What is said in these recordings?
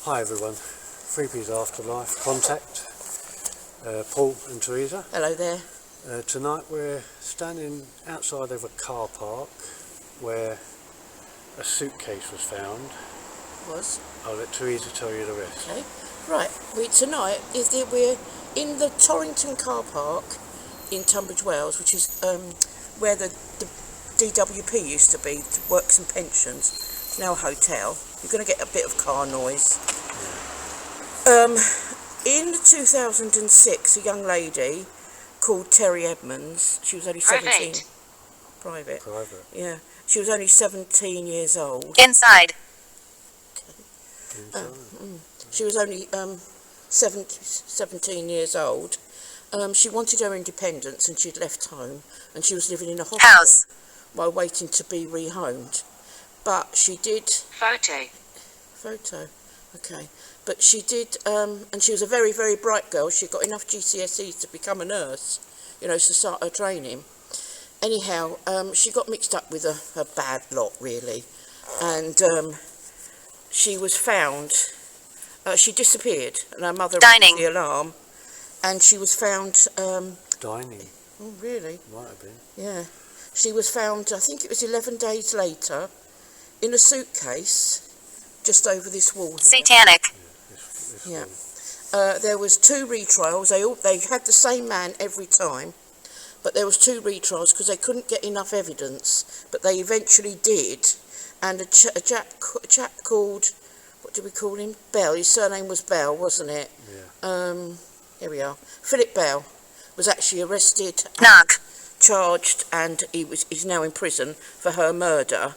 Hi everyone, Freebies Afterlife Contact, Paul and Teresa. Hello there. Tonight we're standing outside of a car park where a suitcase was found. I'll let Teresa tell you the rest. Okay. Right, we're in the Torrington car park in Tunbridge Wells, which is where the DWP used to be, Works and Pensions. It's now a hotel. You're going to get a bit of car noise. In 2006, a young lady called Terry Edmonds, she was only 17. Private. Yeah. She was only 17 years old. Inside. She was only 17 years old. She wanted her independence and she'd left home and she was living in a hospital while waiting to be rehomed. But she did... Photo. Okay. But she did, and she was a very, very bright girl. She got enough GCSEs to become a nurse, to start her training. Anyhow, she got mixed up with a bad lot, really. And she was found, she disappeared, and her mother rang the alarm. And she was found... Dining? Oh, really? Might have been. Yeah. She was found, I think it was 11 days later, in a suitcase just over this wall here. Satanic. Yeah. There was 2 retrials. They had the same man every time, but there was 2 retrials because they couldn't get enough evidence. But they eventually did, and a chap called, what do we call him? Bell. His surname was Bell, wasn't it? Yeah. Here we are. Philip Bell was actually arrested, charged, and he's now in prison for her murder.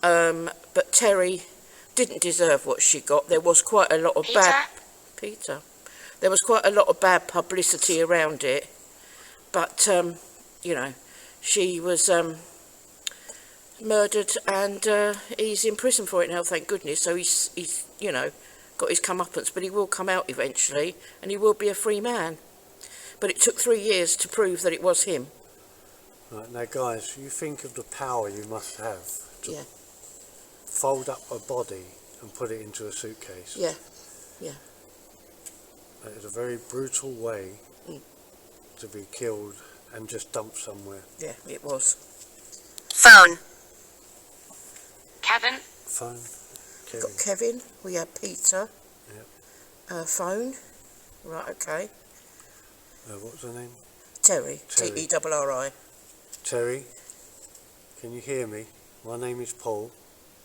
But Terry didn't deserve what she got. There was quite a lot of There was quite a lot of bad publicity around it. But she was murdered, and he's in prison for it now, thank goodness. So he's got his comeuppance, but he will come out eventually, and he will be a free man. But it took 3 years to prove that it was him. Right, now guys, you think of the power you must have to fold up a body and put it into a suitcase. Yeah. That is a very brutal way to be killed and just dumped somewhere. Yeah, it was. Phone. Kevin. We've got Kevin, we had Peter. Yep. Phone. Right, okay. What was her name? Terry. Terri. Terry, can you hear me? My name is Paul.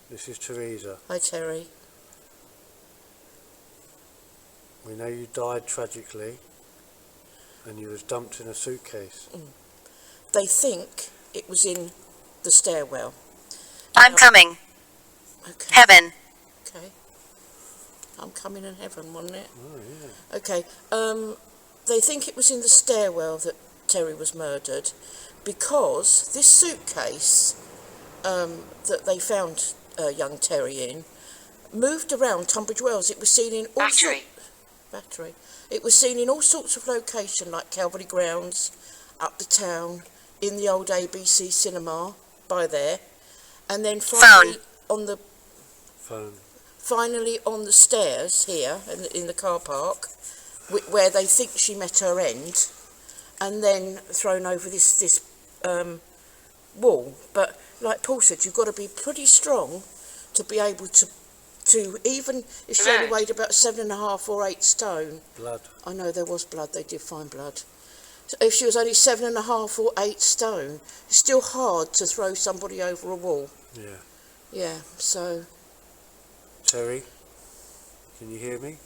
This is Teresa. Hi, Terry. We know you died tragically and you was dumped in a suitcase. They think it was in the stairwell. I'm coming. Okay. Heaven. Okay. I'm coming in heaven, wasn't it? Oh, yeah. Okay. They think it was in the stairwell that Terry was murdered because this suitcase that they found young Terry in moved around Tunbridge Wells. It was seen in all Battery. It was seen in all sorts of locations, like Calvary Grounds, up the town, in the old ABC cinema by there, and then finally on the stairs here in the car park, where they think she met her end, and then thrown over this wall. But like Paul said, you've got to be pretty strong to be able to even if she only weighed about 7.5 or 8 stone. Blood. I know there was blood. They did find blood. So if she was only 7.5 or 8 stone, it's still hard to throw somebody over a wall. Yeah. Yeah. So. Terry, can you hear me?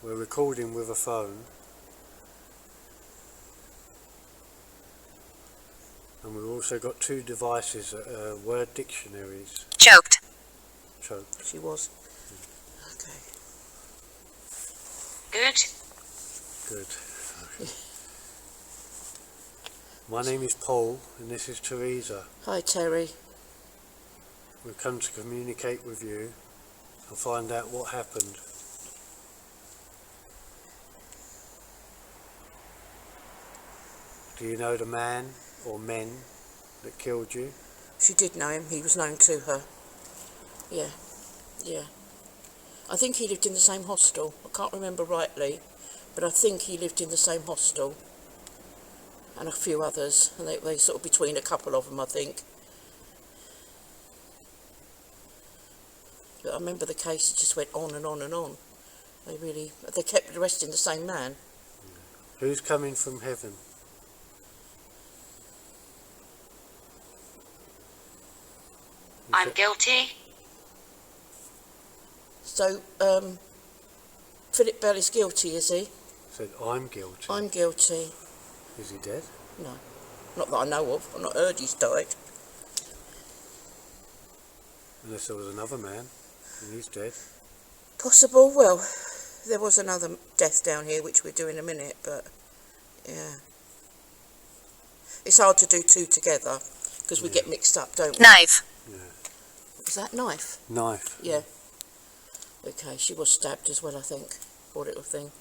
We're recording with a phone. And we've also got 2 devices, word dictionaries. Choked. She was. Okay. Good. My name is Paul, and this is Teresa. Hi, Terry. We've come to communicate with you and find out what happened. Do you know the man or men that killed you? She did know him. He was known to her. Yeah, yeah. I think he lived in the same hostel. I can't remember rightly, but I think he lived in the same hostel. And a few others, and they sort of between a couple of them, I think. But I remember the case just went on and on and on. They kept arresting the same man. Who's coming from heaven? I'm guilty. So, Philip Bell is guilty, is he? Said, I'm guilty. I'm guilty. Is he dead? No. Not that I know of. I've not heard he's died. Unless there was another man, and he's dead. Possible. Well, there was another death down here, which we'll do in a minute, but, yeah. It's hard to do two together, because we get mixed up, don't we? Knife. Yeah. Was that knife? Knife. Yeah. Okay, she was stabbed as well, I think. Poor little thing.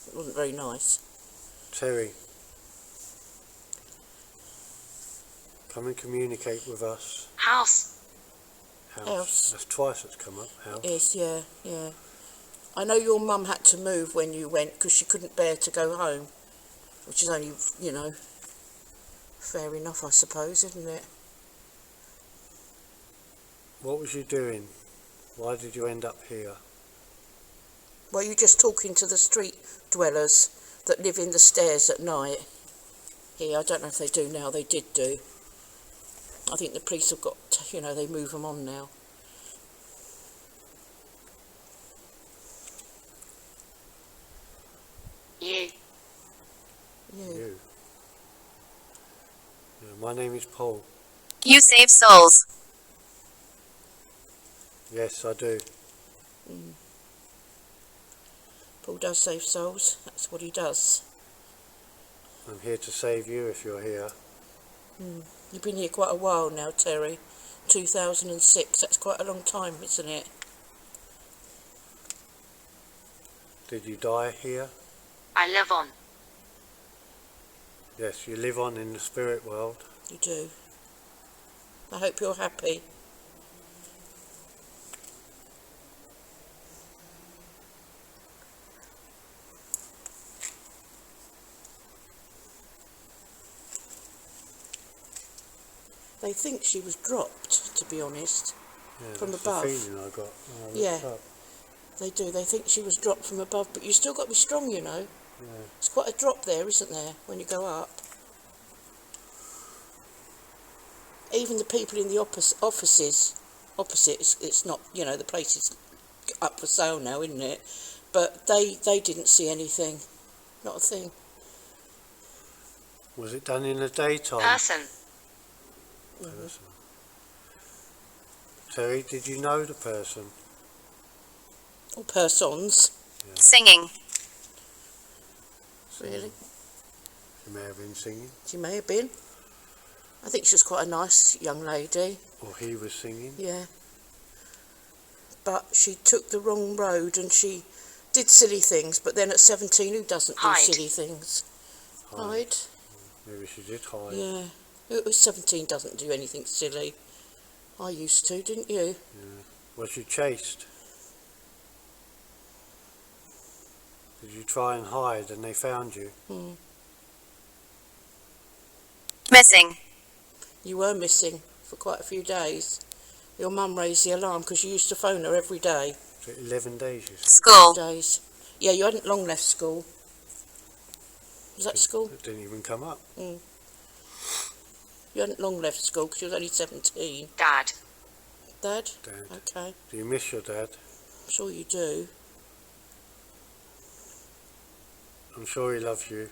It wasn't very nice. Terry, come and communicate with us. House. House. That's twice it's come up. House. Yes, yeah, yeah. I know your mum had to move when you went because she couldn't bear to go home, which is only, you know, fair enough, I suppose, isn't it? What was you doing? Why did you end up here? Well, you're just talking to the street dwellers that live in the stairs at night. Here, I don't know if they do now. They did do. I think the police have got, you know, they move them on now. You. You. Yeah, my name is Paul. You save souls. Yes, I do. Mm. Paul does save souls. That's what he does. I'm here to save you if you're here. Mm. You've been here quite a while now, Terry. 2006. That's quite a long time, isn't it? Did you die here? I live on. Yes, you live on in the spirit world. You do. I hope you're happy. They think she was dropped, to be honest, Yeah, from that's above. the feeling I got when I looked Yeah. up. They do. They think she was dropped from above, but you still got to be strong, you know. Yeah. It's quite a drop there, isn't there, when you go up? Even the people in the offices, opposite, it's not, you know, the place is up for sale now, isn't it? But they didn't see anything. Not a thing. Was it done in the daytime? Person. Person. Terry, did you know the person? Or persons. Singing. Really? She may have been singing. She may have been. I think she was quite a nice young lady. Or he was singing. Yeah. But she took the wrong road and she did silly things. But then at 17, who doesn't do Hide. silly things? Hide? Maybe she did hide. Yeah. Who was 17 doesn't do anything silly. I used to, didn't you? Yeah. Was you chased? Did you try and hide and they found you? Hmm. Missing. You were missing for quite a few days. Your mum raised the alarm because you used to phone her every day. For 11 days you said. School. Days. Yeah, you hadn't long left school. Was that school? It didn't even come up. Mm. You hadn't long left school because you was only 17. Dad. Dad? Dad. Okay. Do you miss your dad? I'm sure you do. I'm sure he loves you.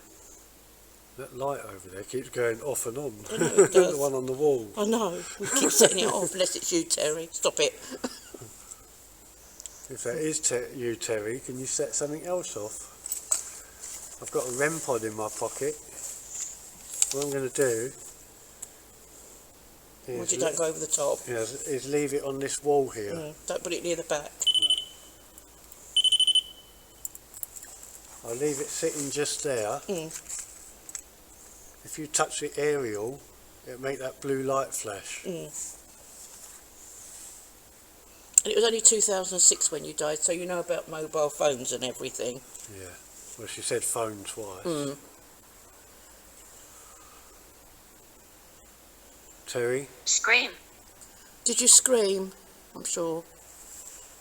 That light over there keeps going off and on. I know it does. The one on the wall. I know. We keep setting it off unless it's you, Terry. Stop it. If that is you, Terry, can you set something else off? I've got a REM pod in my pocket. What I'm going to do Once you don't go over the top. is leave it on this wall here. Don't put it near the back. I'll leave it sitting just there. Mm. If you touch the aerial, it'll make that blue light flash. Mm. And it was only 2006 when you died, so you know about mobile phones and everything. Yeah. Well, she said phone twice. Mm. Terry? Scream. Did you scream? I'm sure.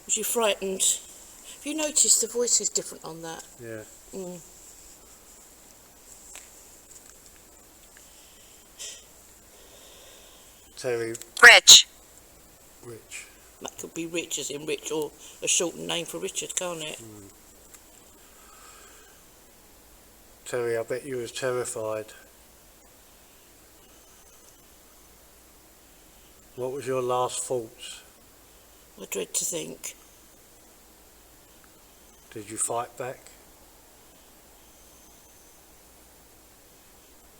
Was you frightened? Have you noticed the voice is different on that? Yeah. Mm. Terry? Rich. Rich. That could be Rich as in Rich, or a shortened name for Richard, can't it? Mm. Terry, I bet you was terrified. What was your last thoughts? I dread to think. Did you fight back?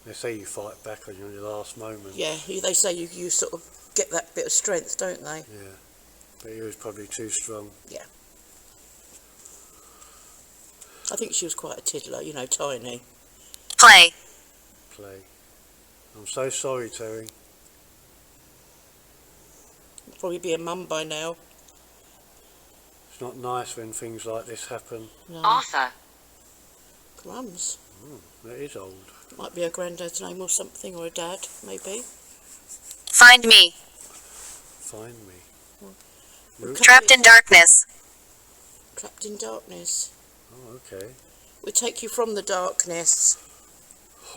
They say you fight back on your last moment. Yeah, they say you sort of get that bit of strength, don't they? Yeah. But he was probably too strong. Yeah. I think she was quite a tiddler, you know, tiny. Play. Play. I'm so sorry, Terry. Probably be a mum by now. It's not nice when things like this happen. No. Arthur. Crumbs. That is old. Might be her granddad's name or something, or a dad, maybe. Find me. Find me. We'll Trapped in darkness. Trapped in darkness. Oh, okay. We'll take you from the darkness.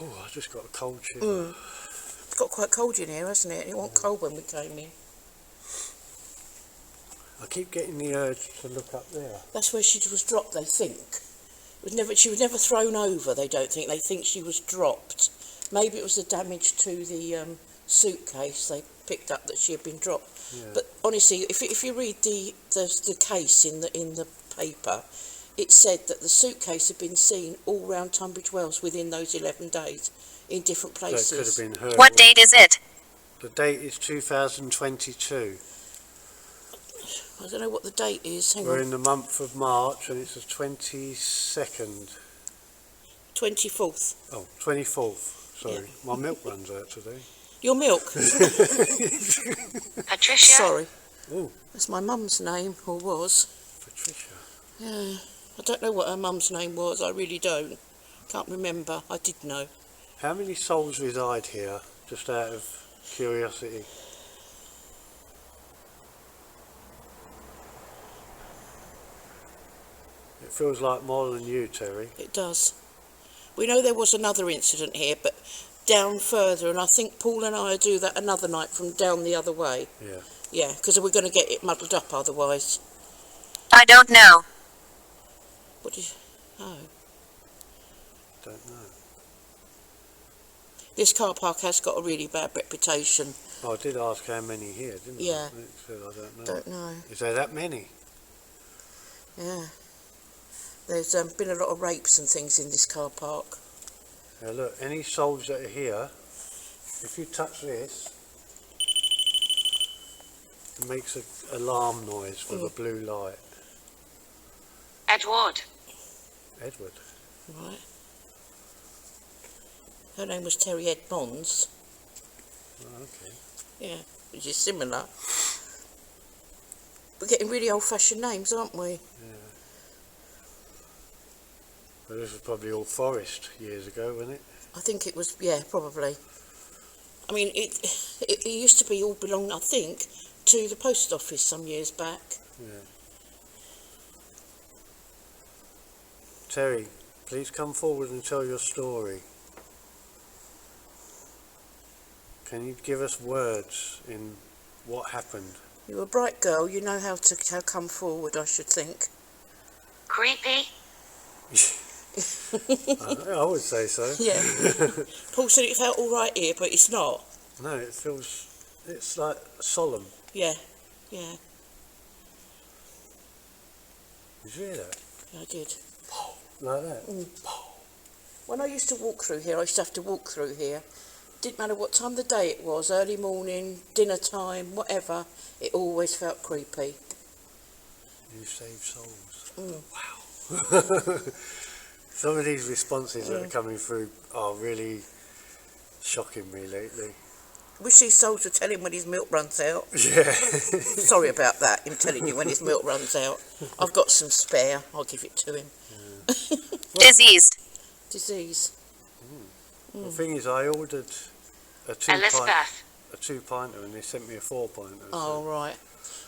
Oh, I just got a cold chill. It's got quite cold in here, hasn't it? It wasn't cold when we came in. I keep getting the urge to look up there. That's where she was dropped, they think. She was never thrown over, they don't think. They think she was dropped. Maybe it was the damage to the suitcase they picked up that she had been dropped. Yeah. But honestly, if you read the case in the paper, it said that the suitcase had been seen all round Tunbridge Wells within those 11 days in different places. So it could have been her. What date is it? The date is 2022. I don't know what the date is. Hang We're on. in the month of March and it's the 22nd. 24th. Oh, 24th. Sorry. Yeah. My milk runs out today. Your milk? Patricia. Sorry. Oh, That's my mum's name, or was. Patricia. Yeah. I don't know what her mum's name was. I really don't. Can't remember. I did know. How many souls reside here, just out of curiosity? It feels like more than you, Terry. It does. We know there was another incident here, but down further, and I think Paul and I will do that another night from down the other way. Yeah. Yeah, because we're going to get it muddled up otherwise. I don't know. What did you... Oh. Don't know. This car park has got a really bad reputation. Oh, I did ask how many here, didn't Yeah. I? It said I don't know. Don't know. Is there that many? Yeah. There's been a lot of rapes and things in this car park. Now look, any souls that are here, if you touch this, it makes an alarm noise with a blue light. Edward. Edward. Right. Her name was Terry Edmonds. Oh, okay. Yeah, which is similar. We're getting really old-fashioned names, aren't we? Yeah. But this was probably all forest years ago, wasn't it? I think it was, yeah, probably. I mean, it used to be all belong, I think, to the post office some years back. Yeah. Terry, please come forward and tell your story. Can you give us words in what happened? You're a bright girl, you know how to come forward, I should think. Creepy. I would say so. Yeah. Paul said it felt all right here, but it's not. No, it feels, it's like solemn. Yeah, yeah, Did you hear that? I did. Like that? When I used to walk through here, I used to have to walk through here. Didn't matter what time of the day it was, early morning, dinner time, whatever, it always felt creepy. You save souls. Mm. Wow. Some of these responses that are coming through are really shocking me lately. Wish these souls would tell him when his milk runs out. Yeah. Sorry about that, him telling you when his milk runs out. I've got some spare. I'll give it to him. Diseased. Disease. The thing is, I ordered a two-pinter and they sent me a 4-pinter. Oh, right.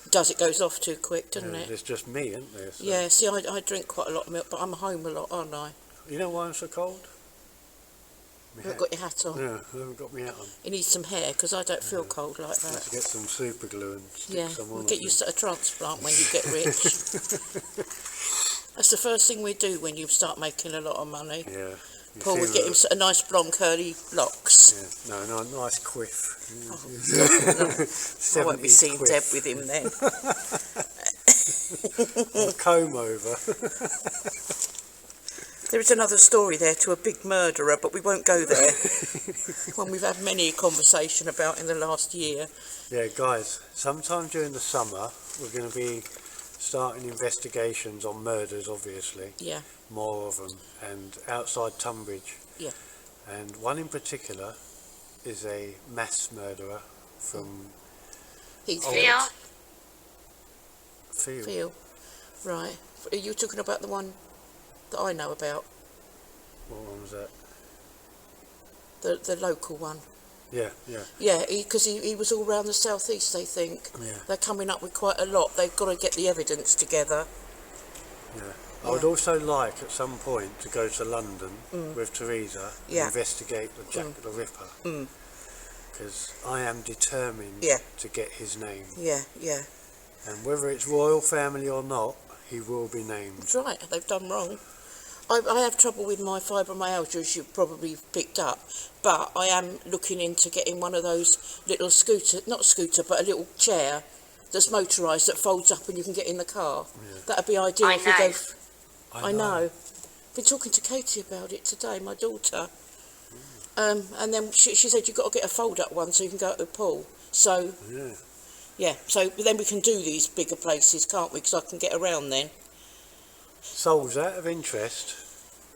It goes off too quick, doesn't it? There's just me, isn't there? So. Yeah, see, I drink quite a lot of milk, but I'm home a lot, aren't I? You know why I'm so cold? You haven't got your hat on? Yeah, I haven't got my hat on. You need some hair, because I don't feel cold like that. Let's get some super glue and stick some on. We'll get you a transplant when you get rich. That's the first thing we do when you start making a lot of money. Yeah. Paul would get him a nice blonde curly locks. Yeah. No, nice quiff. I won't be seeing Deb with him then. A comb over. There is another story there to a big murderer, but we won't go there. One we've had many a conversation about in the last year. Yeah, guys, sometime during the summer we're going to be starting investigations on murders, obviously. Yeah. More of them, and outside Tunbridge. Yeah. And one in particular is a mass murderer from Heathfield. Field. Right. Are you talking about the one that I know about? What one was that? The local one. Yeah. Yeah, because he was all round the southeast, they think. Yeah. They're coming up with quite a lot. They've got to get the evidence together. Yeah. I would also like at some point to go to London with Teresa and investigate the Jack the Ripper. Because I am determined to get his name. Yeah. And whether it's royal family or not, he will be named. That's right, they've done wrong. I have trouble with my fibromyalgia, as you've probably picked up, but I am looking into getting one of those little not scooter, but a little chair that's motorised that folds up and you can get in the car. Yeah. That'd be ideal if we go. I know. Been talking to Katie about it today, my daughter. And then she said you've got to get a fold-up one so you can go to the pool. So. Yeah, so then we can do these bigger places, can't we? Because I can get around then. Souls, out of interest,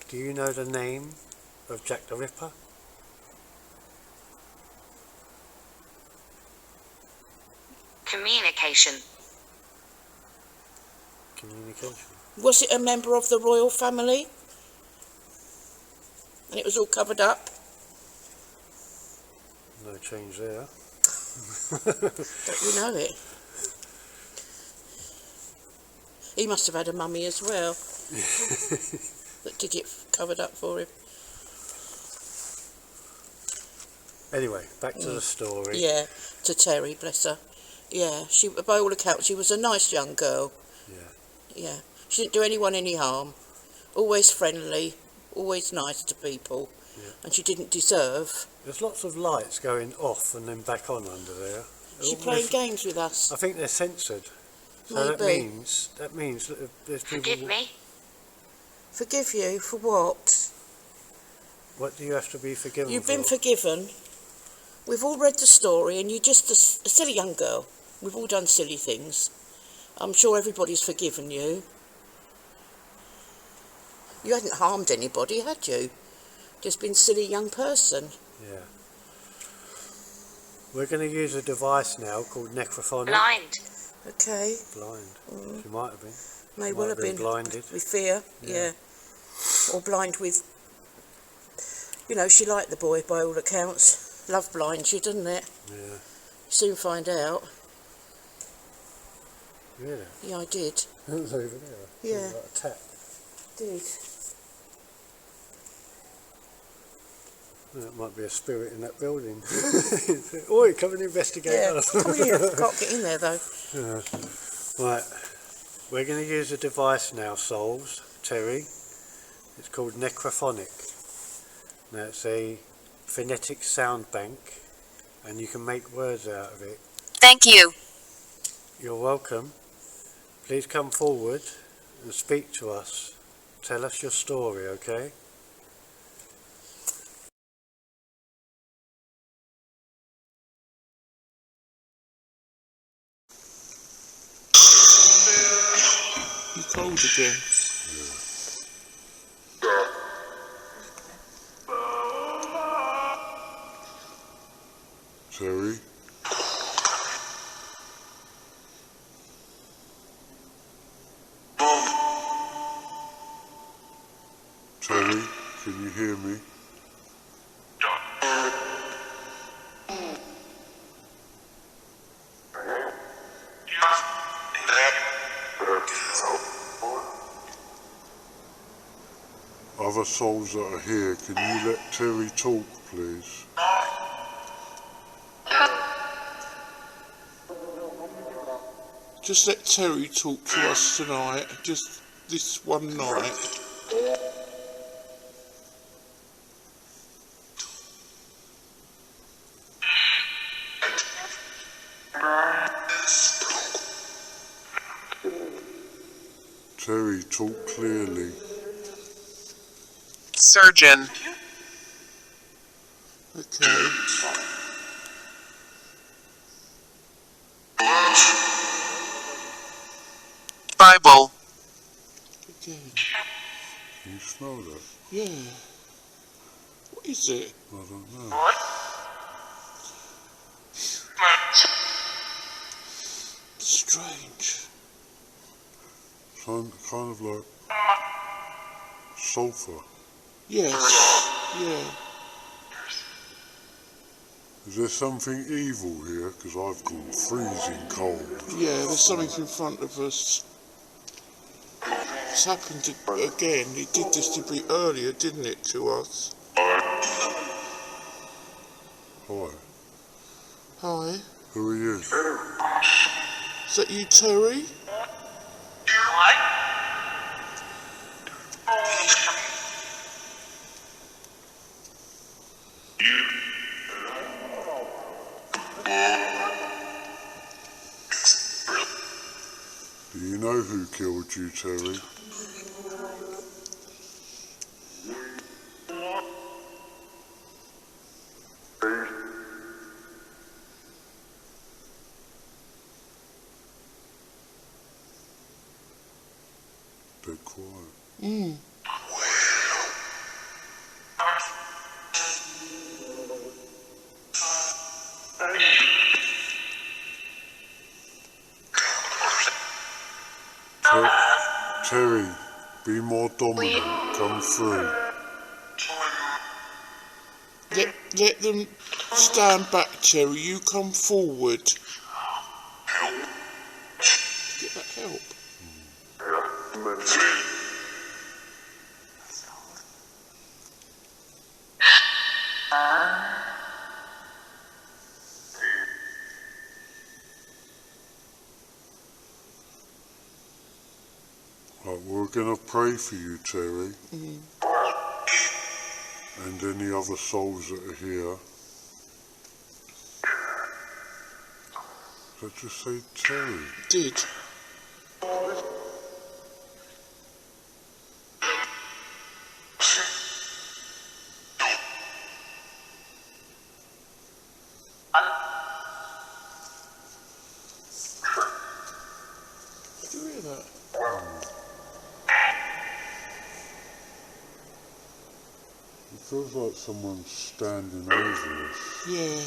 do you know the name of Jack the Ripper? Communication. Was it a member of the royal family? And it was all covered up? No change there. Don't you know it? He must have had a mummy as well that did it covered up for him. Anyway, back to the story. Yeah, to Terry, bless her. Yeah, she, by all accounts, she was a nice young girl. Yeah, she didn't do anyone any harm. Always friendly, always nice to people, and she didn't deserve. There's lots of lights going off and then back on under there. Is she playing games with us? I think they're censored. So Maybe. that means that there's people. Forgive me. Forgive you for what? What do you have to be forgiven You've for? been forgiven. We've all read the story, and you're just a silly young girl. We've all done silly things. I'm sure everybody's forgiven you. You hadn't harmed anybody, had you? Just been a silly young person. Yeah. We're going to use a device now called necrophonic. Blind. Okay. Blind. She might have been. May well have been. Blinded. With fear, yeah. Or blind with... You know, she liked the boy by all accounts. Love blinds you, doesn't it? Yeah. You soon find out. Really? Yeah, I did. It was over there. Yeah. Like a tap. Did. That might be a spirit in that building. Oi, come and investigate us. Come here. Can't get in there though. Yeah. Right. We're going to use a device now, Souls, Terry. It's called necrophonic. Now it's a phonetic sound bank and you can make words out of it. Thank you. You're welcome. Please come forward and speak to us. Tell us your story, okay? You cold again? Terry? Terry, can you hear me? Other souls that are here, can you let Terry talk, please? Just let Terry talk to us tonight, just this one night. Terry, talk clearly. Surgeon. Okay. Bible. Again. Can you smell that? Yeah. What is it? I don't know. Strange. Kind of like sulphur. Yes. Yeah. Is there something evil here? Because I've gone freezing cold. Yeah, there's something in front of us. It's happened again. It did this to be earlier, didn't it, to us? Hi. Hi. Who are you? Is that you, Terry? Do you know who killed you, Terry? Dead quiet. Terry, be more dominant. Come through. Let them stand back, Terry. You come forward. Get that help. Right, we're going to pray for you, Terry. And any other souls that are here. Did I just say Terry? Did. Did you hear that? It feels like someone's standing over us. Yeah.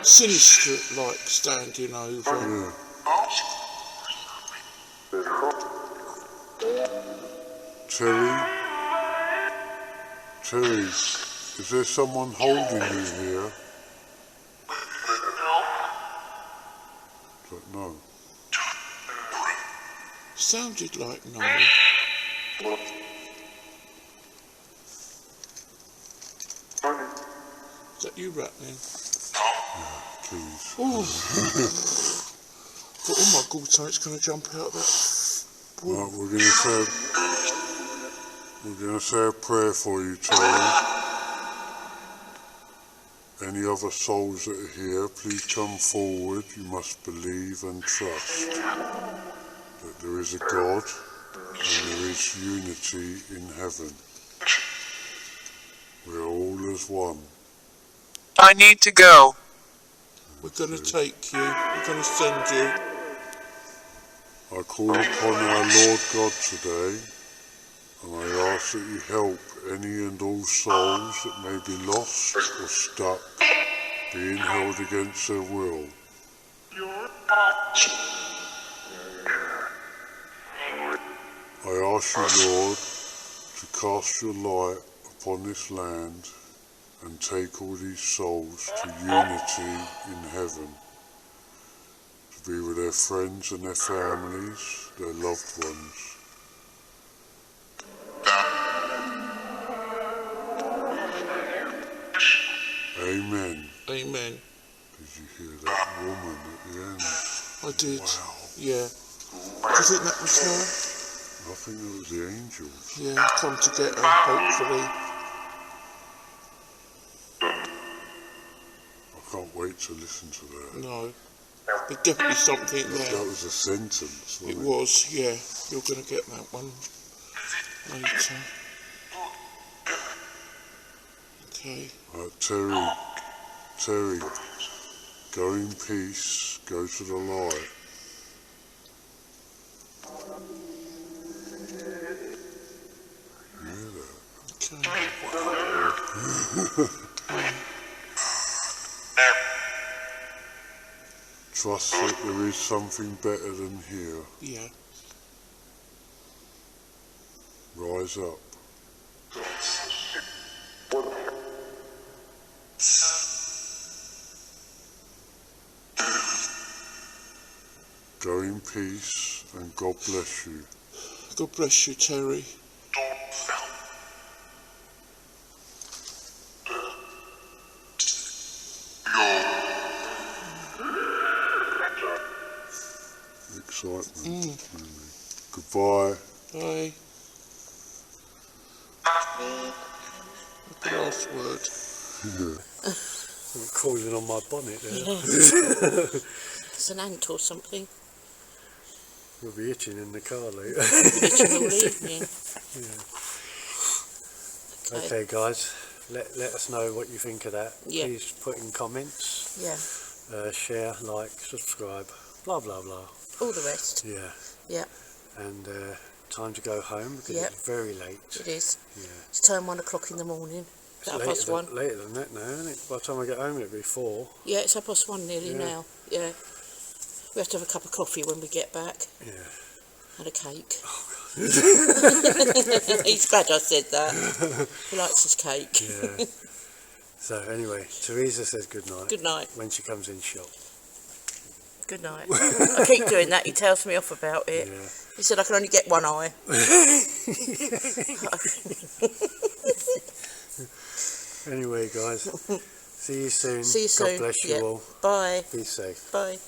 Sinister, like, standing over. Yeah. Terry, is there someone holding you here? But no. Sounded like no. Is that you rattling? Please. Oh. But oh my God, something's going to jump out of that. Right, we're going to say a prayer for you, Terry. Any other souls that are here, please come forward. You must believe and trust that there is a God and there is unity in heaven. We are all as one. I need to go. We're going to take you. We're going to send you. I call upon our Lord God today, and I ask that you help any and all souls that may be lost or stuck, being held against their will. I ask you, Lord, to cast your light upon this land and take all these souls to unity in heaven, to be with their friends and their families, their loved ones. Amen. Amen. Did you hear that woman at the end? I did. Wow. Yeah. Do you think that was her? I think it was the angels. Yeah, come to get her, hopefully. I can't wait to listen to that. No. There's definitely something That there. was a sentence, It wasn't it? was, yeah. You're going to get that one later. Okay. Terry, go in peace, go to the light. Hear that? Okay. Trust that there is something better than here. Yeah. Rise up. Go in peace and God bless you. God bless you, Terry. Excitement. Really. Goodbye. Bye. The last word. I'm crawling on my bonnet there. It's an ant or something. We'll be itching in the car later. Itching all evening. Okay guys, let us know what you think of that. Yeah. Please put in comments, Yeah. share, like, subscribe, blah blah blah. All the rest. Yeah. Yeah. And time to go home because Yep. it's very late. It is. Yeah. It's turned 1 o'clock in the morning. It's It's 1:30. later than that now, isn't it? By the time I get home it'll be 4. Yeah, it's 1:30 nearly Yeah. now. Yeah. We have to have a cup of coffee when we get back. Yeah. And a cake. He's glad I said that. He likes his cake. Yeah. So anyway, Teresa says good night. Good night. When she comes in shop. Good night. I keep doing that. He tells me off about it. Yeah. He said I can only get one eye. Anyway guys, see you soon. See you soon. God bless you Yeah. all. Bye. Be safe. Bye.